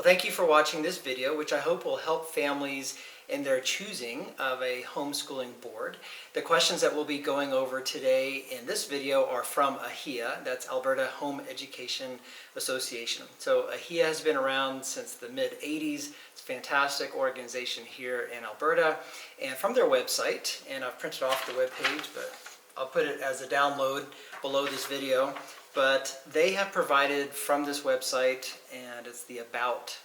Thank you for watching this video, which I hope will help families in their choosing of a homeschooling board. The questions that we'll be going over today in this video are from AHEA, that's Alberta Home Education Association. So AHEA has been around since the mid-80s. It's a fantastic organization here in Alberta. And from their website, and I've printed off the webpage, but I'll put it as a download below this video. But they have provided from this website, and it's the About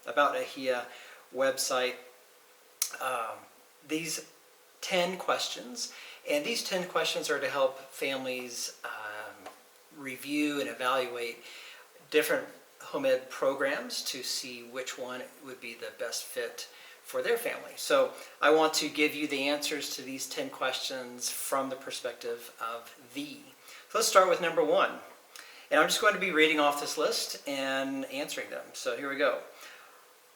AHEA website, these 10 questions. And these 10 questions are to help families review and evaluate different home ed programs to see which one would be the best fit for their family. So I want to give you the answers to these 10 questions from the perspective of thee. So let's start with number 1. And I'm just going to be reading off this list and answering them. So here we go.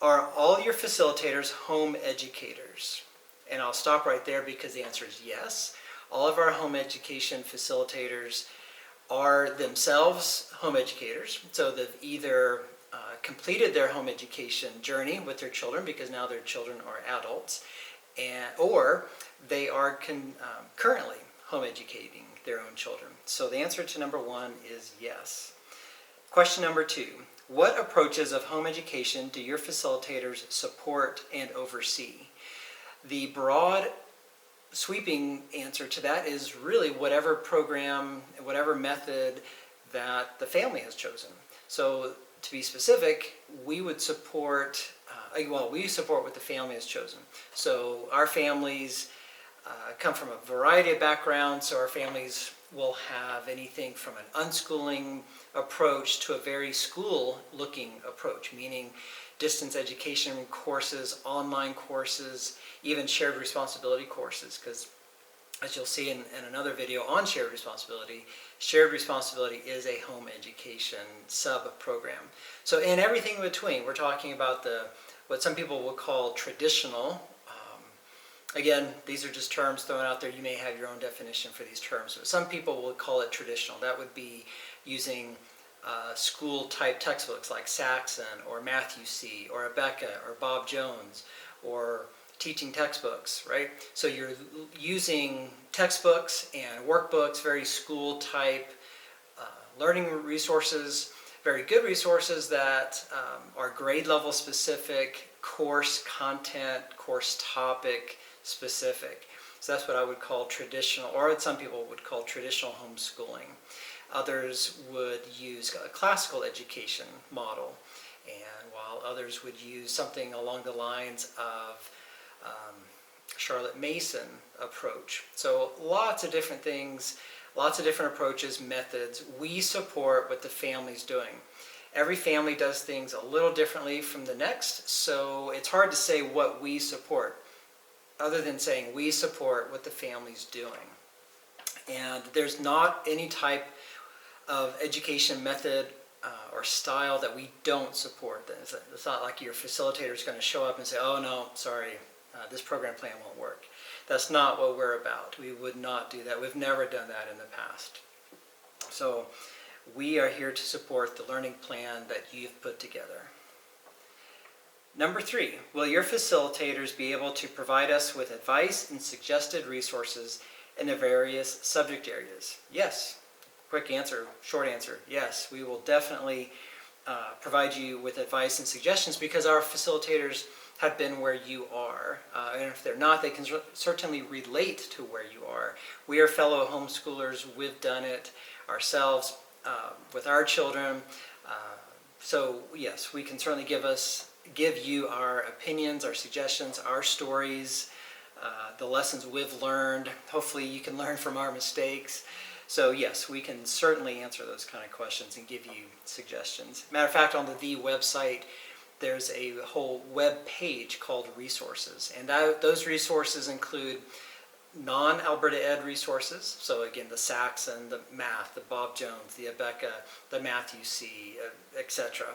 Are all your facilitators home educators? And I'll stop right there because the answer is yes. All of our home education facilitators are themselves home educators. So they've either completed their home education journey with their children because now their children are adults, or they are currently home educating their own children. So the answer to number 1 is yes. Question number 2. What approaches of home education do your facilitators support and oversee? The broad, sweeping answer to that is really whatever program, whatever method that the family has chosen. So to be specific, we would support, we support what the family has chosen. So our families come from a variety of backgrounds, so our families will have anything from an unschooling approach to a very school-looking approach, meaning distance education courses, online courses, even shared responsibility courses, because as you'll see in another video on shared responsibility is a home education sub-program. So in everything in between, we're talking about what some people would call traditional. Again, these are just terms thrown out there. You may have your own definition for these terms, but some people would call it traditional. That would be using school-type textbooks like Saxon or Matthew C. or Rebecca or Bob Jones, or teaching textbooks, right? So you're using textbooks and workbooks, very school-type learning resources, very good resources that are grade level specific, course content, course topic specific. So that's what I would call traditional, or what some people would call traditional homeschooling. Others would use a classical education model, and while others would use something along the lines of Charlotte Mason approach. So lots of different things, lots of different approaches, methods. We support what the family's doing. Every family does things a little differently from the next, so it's hard to say what we support, other than saying we support what the family's doing. And there's not any type of education method or style that we don't support. It's not like your facilitator is going to show up and say, oh no, sorry, this program plan won't work. That's not what we're about. We would not do that. We've never done that in the past. So we are here to support the learning plan that you've put together. Number 3, will your facilitators be able to provide us with advice and suggested resources in the various subject areas? Yes. Quick answer, short answer, yes. We will definitely provide you with advice and suggestions because our facilitators have been where you are. And if they're not, they can certainly relate to where you are. We are fellow homeschoolers. We've done it ourselves with our children. So yes, we can certainly give you our opinions, our suggestions, our stories, the lessons we've learned. Hopefully you can learn from our mistakes. So yes, we can certainly answer those kind of questions and give you suggestions. Matter of fact, on the website, there's a whole web page called resources, and those resources include non-Alberta Ed resources. So again, the Saxon, the math, the Bob Jones, the Rebecca, the Matthew C., etc.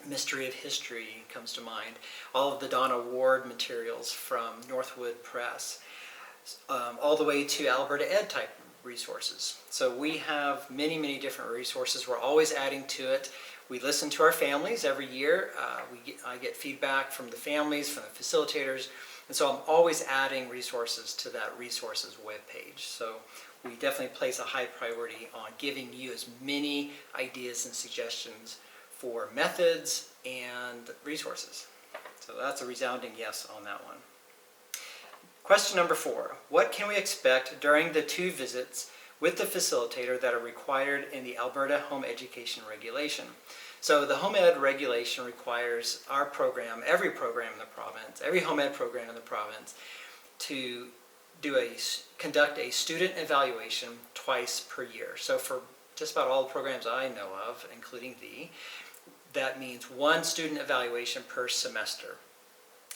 Mystery of History comes to mind. All of the Donna Ward materials from Northwood Press, all the way to Alberta Ed type resources. So we have many, many different resources. We're always adding to it. We listen to our families every year. I get feedback from the families, from the facilitators, and so I'm always adding resources to that resources webpage. So we definitely place a high priority on giving you as many ideas and suggestions for methods and resources. So that's a resounding yes on that one. Question number 4. What can we expect during the 2 visits with the facilitator that are required in the Alberta Home Education Regulation? So the Home Ed regulation requires our program, every program in the province, every Home Ed program in the province, to conduct a student evaluation twice per year. So for just about all the programs I know of, including that means 1 student evaluation per semester.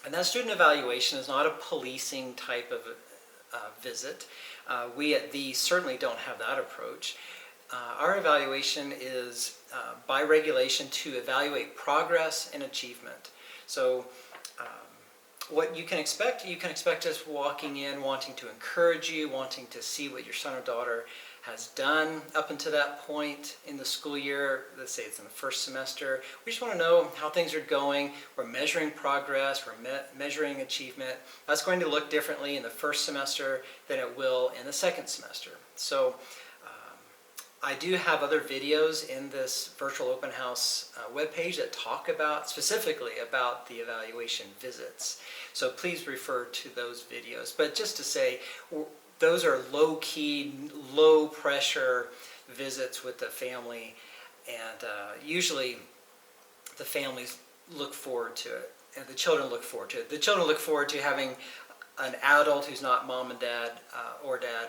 And that student evaluation is not a policing type of visit. We at certainly don't have that approach. Our evaluation is by regulation to evaluate progress and achievement. So what you can expect us walking in, wanting to encourage you, wanting to see what your son or daughter has done up until that point in the school year. Let's say it's in the first semester. We just want to know how things are going. We're measuring progress, we're measuring achievement. That's going to look differently in the first semester than it will in the second semester. So I do have other videos in this virtual open house webpage that talk specifically about the evaluation visits. So please refer to those videos. But just to say, those are low-key, low-pressure visits with the family, and usually the families look forward to it, and the children look forward to it. The children look forward to having an adult who's not mom and dad or dad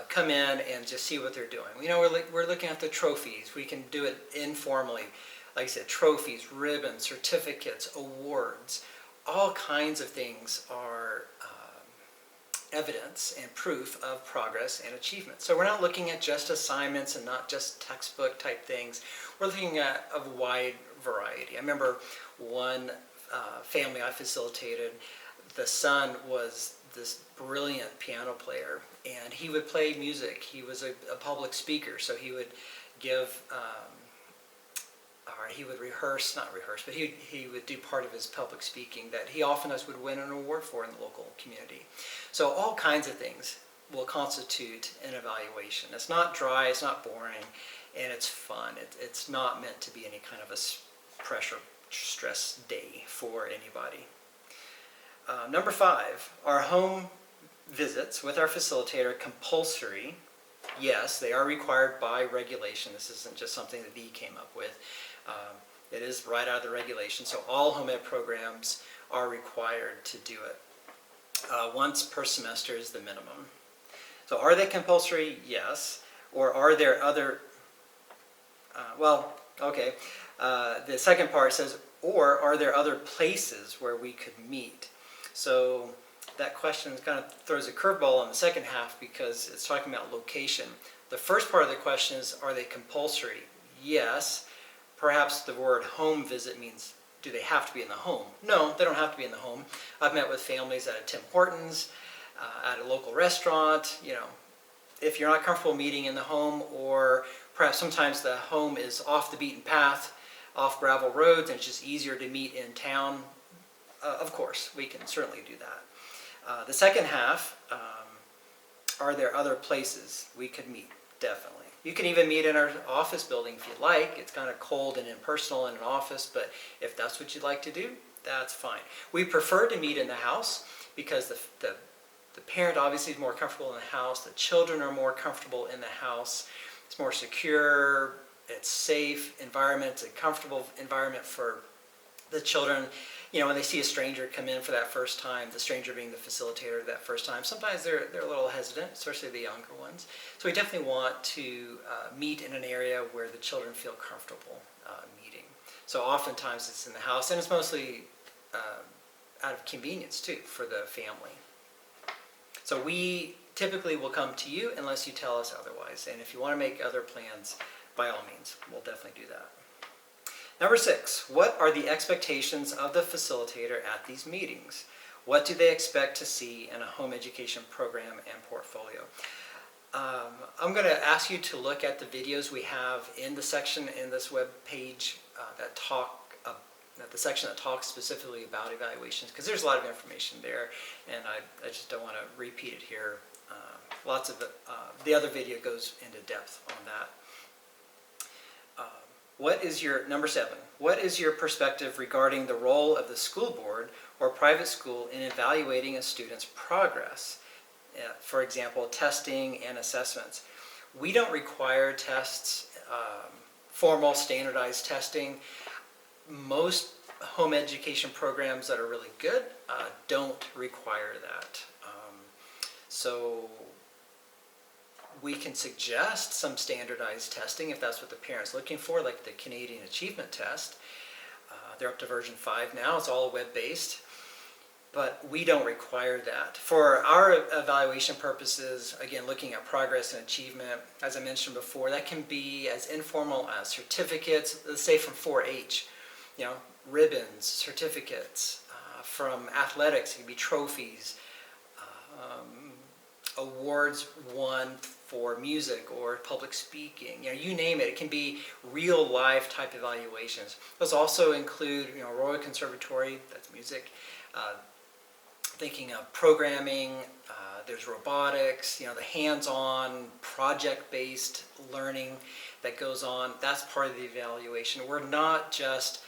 come in and just see what they're doing. You know, we're looking at the trophies. We can do it informally. Like I said, trophies, ribbons, certificates, awards, all kinds of things are evidence and proof of progress and achievement. So we're not looking at just assignments and not just textbook type things. We're looking at a wide variety. I remember one family I facilitated, the son was this brilliant piano player, and he would play music. He was a public speaker, so he would give, or he would but he would do part of his public speaking that he often would win an award for in the local community. So all kinds of things will constitute an evaluation. It's not dry, it's not boring, and it's fun. It's not meant to be any kind of a pressure, stress day for anybody. Number 5, are home visits with our facilitator compulsory? Yes, they are required by regulation. This isn't just something that V came up with. It is right out of the regulation, so all home ed programs are required to do it. Once per semester is the minimum. So are they compulsory? Yes. Or are there other, the second part says, or are there other places where we could meet? So that question kind of throws a curveball on the second half because it's talking about location. The first part of the question is, are they compulsory? Yes. Perhaps the word home visit means, do they have to be in the home? No, they don't have to be in the home. I've met with families at a Tim Hortons, at a local restaurant. You know, if you're not comfortable meeting in the home, or perhaps sometimes the home is off the beaten path, off gravel roads, and it's just easier to meet in town, of course, we can certainly do that. The second half, are there other places we could meet? Definitely. You can even meet in our office building if you'd like. It's kind of cold and impersonal in an office, but if that's what you'd like to do, that's fine. We prefer to meet in the house because the parent obviously is more comfortable in the house. The children are more comfortable in the house. It's more secure. It's safe environment. It's a comfortable environment for the children. You know, when they see a stranger come in for that first time, the stranger being the facilitator that first time, sometimes they're a little hesitant, especially the younger ones. So we definitely want to meet in an area where the children feel comfortable meeting. So oftentimes it's in the house, and it's mostly out of convenience too for the family. So we typically will come to you unless you tell us otherwise. And if you want to make other plans, by all means, we'll definitely do that. Number 6, what are the expectations of the facilitator at these meetings? What do they expect to see in a home education program and portfolio? I'm going to ask you to look at the videos we have in the section in this web page the section that talks specifically about evaluations, because there's a lot of information there, and I just don't want to repeat it here. Lots of the other video goes into depth on that. Number 7, what is your perspective regarding the role of the school board or private school in evaluating a student's progress? For example, testing and assessments. We don't require tests, formal standardized testing. Most home education programs that are really good don't require that. So we can suggest some standardized testing if that's what the parent's looking for, like the Canadian Achievement Test. They're up to version 5 now. It's all web-based. But we don't require that. For our evaluation purposes, again, looking at progress and achievement, as I mentioned before, that can be as informal as certificates, let's say from 4-H, ribbons, certificates. From athletics, it can be trophies, awards won for music or public speaking. You name it. It can be real life type evaluations. Those also include, Royal Conservatory, that's music. Thinking of programming, there's robotics, the hands-on, project-based learning that goes on. That's part of the evaluation. We're not just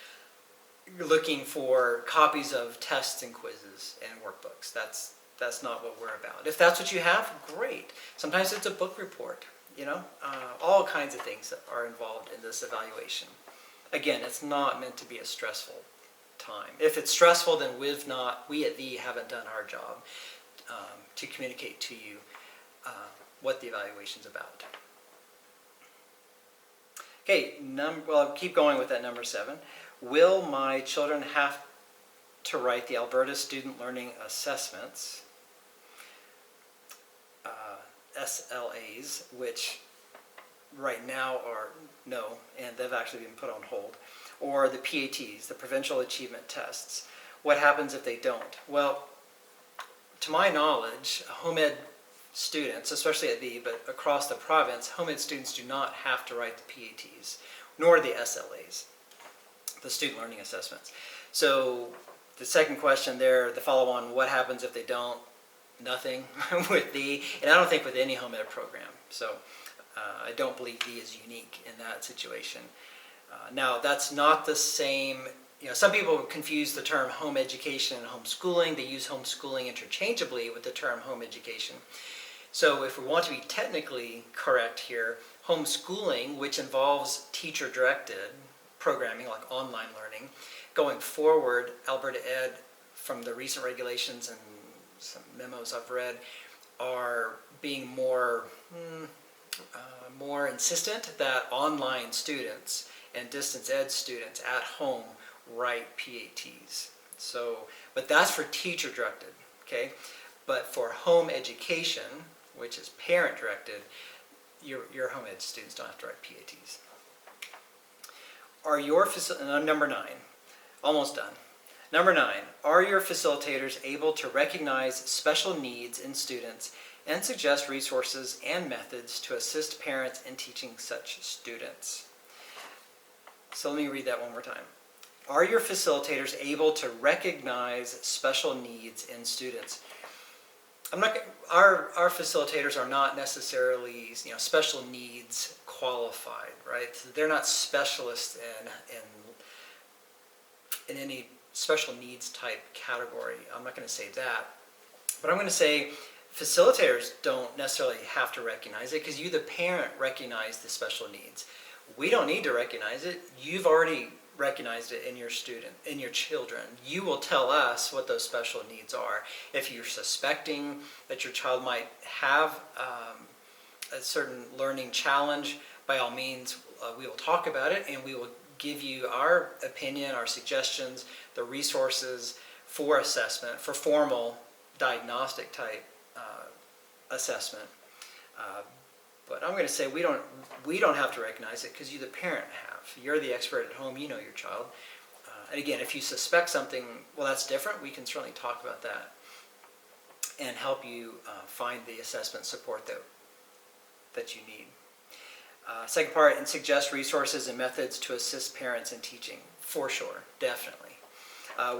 looking for copies of tests and quizzes and workbooks. That's not what we're about. If that's what you have, great. Sometimes it's a book report, all kinds of things that are involved in this evaluation. Again, it's not meant to be a stressful time. If it's stressful, then we at VE haven't done our job to communicate to you what the evaluation's about. Okay, I'll keep going with that number 7. Will my children have to write the Alberta Student Learning Assessments, SLAs, which right now are no, and they've actually been put on hold, or the PATs, the Provincial Achievement Tests? What happens if they don't? Well, to my knowledge, home ed students, especially at VE, but across the province, home ed students do not have to write the PATs, nor the SLAs, the Student Learning Assessments. So the second question there, the follow-on, what happens if they don't? Nothing with VE, and I don't think with any home ed program. So I don't believe VE is unique in that situation. Now, that's not the same. Some people confuse the term home education and homeschooling. They use homeschooling interchangeably with the term home education. So if we want to be technically correct here, homeschooling, which involves teacher-directed programming like online learning, going forward, Alberta Ed, from the recent regulations and some memos I've read, are being more insistent that online students and distance ed students at home write PATs. But that's for teacher-directed, okay? But for home education, which is parent-directed, your home ed students don't have to write PATs. Number 9, almost done. Number 9, are your facilitators able to recognize special needs in students and suggest resources and methods to assist parents in teaching such students? So let me read that one more time. Are your facilitators able to recognize special needs in students? Our facilitators are not necessarily special needs qualified, right? They're not specialists in any special needs type category. I'm not going to say that, but I'm going to say facilitators don't necessarily have to recognize it, because you, the parent, recognize the special needs. We don't need to recognize it. You've already recognized it in your children. You will tell us what those special needs are. If you're suspecting that your child might have a certain learning challenge, by all means, we will talk about it, and we will give you our opinion, our suggestions, the resources for assessment, for formal diagnostic type assessment. But I'm going to say we don't have to recognize it, because you, the parent, have. You're the expert at home. You know your child. And again, if you suspect something, well, that's different. We can certainly talk about that and help you find the assessment support that that you need. Second part, and suggest resources and methods to assist parents in teaching. For sure, definitely.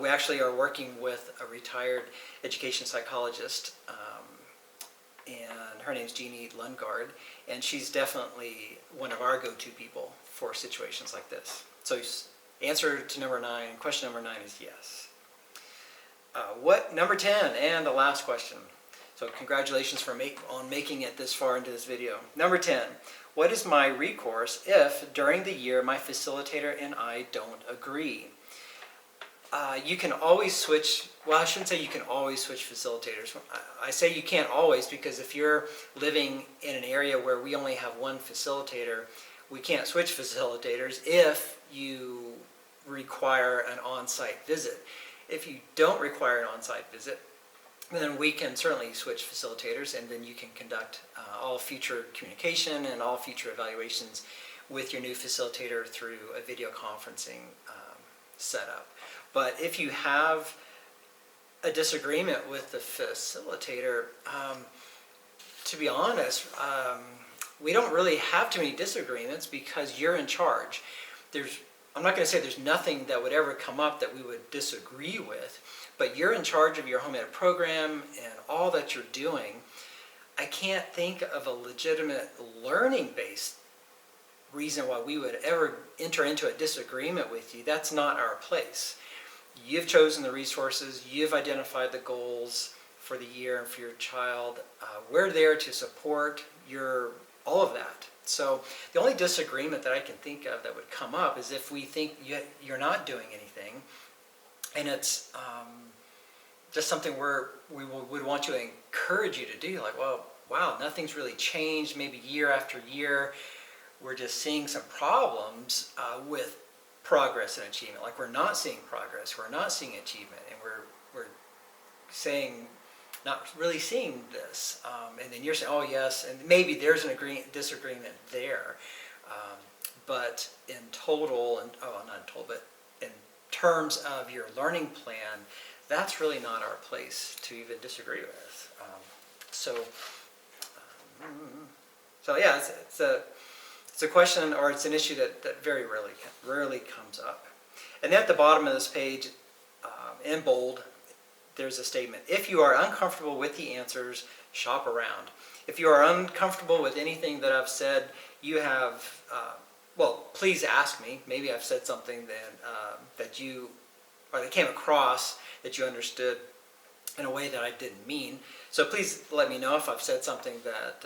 We actually are working with a retired education psychologist, and her name's Jeannie Lundgaard, and she's definitely one of our go-to people for situations like this. So answer to question number 9 is yes. Number 10, and the last question. So congratulations on making it this far into this video. Number 10, what is my recourse if during the year my facilitator and I don't agree? You can always switch, well, I shouldn't say you can always switch facilitators. I say you can't always because if you're living in an area where we only have one facilitator, we can't switch facilitators if you require an on-site visit. If you don't require an on-site visit, then we can certainly switch facilitators, and then you can conduct all future communication and all future evaluations with your new facilitator through a video conferencing setup. But if you have a disagreement with the facilitator, to be honest, we don't really have too many disagreements because you're in charge. I'm not going to say there's nothing that would ever come up that we would disagree with, but you're in charge of your home ed program and all that you're doing. I can't think of a legitimate learning-based reason why we would ever enter into a disagreement with you. That's not our place. You've chosen the resources, you've identified the goals for the year and for your child. We're there to support all of that. So the only disagreement that I can think of that would come up is if we think you're not doing anything, and it's just something we would want to encourage you to do. Like, well, wow, nothing's really changed. Maybe year after year, we're just seeing some problems with progress and achievement. Like, we're not seeing progress, we're not seeing achievement, and we're saying not really seeing this. And then you're saying, oh yes, and maybe there's an disagreement there. But in total, not in total, but in terms of your learning plan, that's really not our place to even disagree with. So yeah, it's a question, or it's an issue that very rarely comes up. And then at the bottom of this page, in bold, there's a statement. If you are uncomfortable with the answers, shop around. If you are uncomfortable with anything that I've said, you have, please ask me. Maybe I've said something that came across that you understood in a way that I didn't mean. So please let me know if I've said something that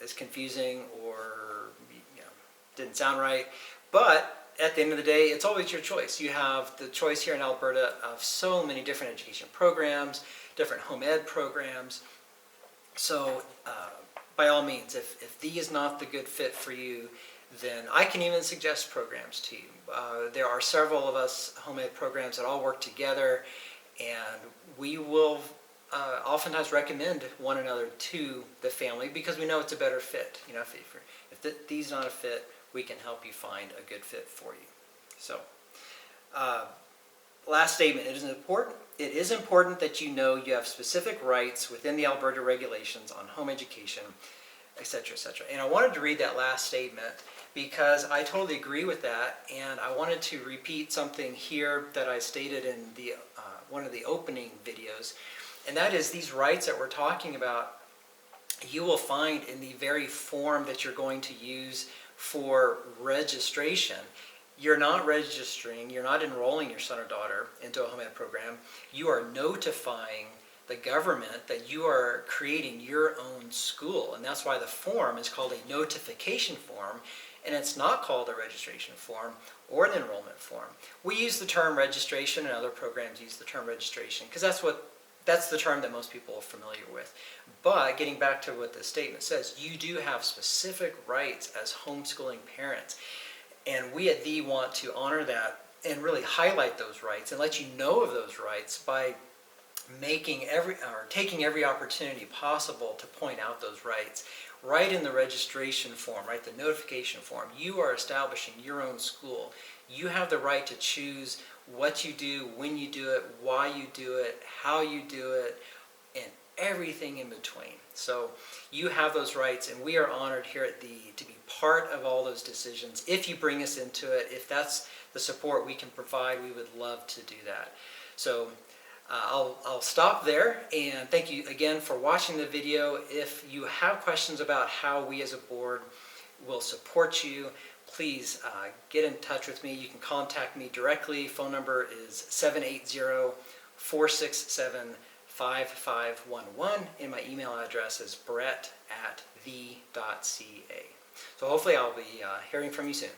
is confusing or didn't sound right. But at the end of the day, it's always your choice. You have the choice here in Alberta of so many different education programs, different home ed programs. So by all means, if the is not the good fit for you, then I can even suggest programs to you. There are several of us home ed programs that all work together, and we will oftentimes recommend one another to the family because we know it's a better fit. If these not a fit, we can help you find a good fit for you. So, last statement, it is important that you know you have specific rights within the Alberta regulations on home education, etc., etc. And I wanted to read that last statement because I totally agree with that, and I wanted to repeat something here that I stated in one of the opening videos, and that is these rights that we're talking about, you will find in the very form that you're going to use for registration. You're not registering, you're not enrolling your son or daughter into a home ed program. You are notifying the government that you are creating your own school, and that's why the form is called a notification form, and it's not called a registration form or an enrollment form. We use the term registration, and other programs use the term registration because that's the term that most people are familiar with. But getting back to what the statement says, you do have specific rights as homeschooling parents. And we at the want to honor that and really highlight those rights and let you know of those rights by taking every opportunity possible to point out those rights. Right in the registration form, right, the notification form, you are establishing your own school. You have the right to choose what you do, when you do it, why you do it, how you do it, and everything in between. So you have those rights, and we are honored here at to be part of all those decisions. If you bring us into it, if that's the support we can provide, we would love to do that. So I'll stop there, and thank you again for watching the video. If you have questions about how we as a board will support you, please get in touch with me. You can contact me directly. Phone number is 780-467-5511, and my email address is brett@the.ca. So hopefully I'll be hearing from you soon.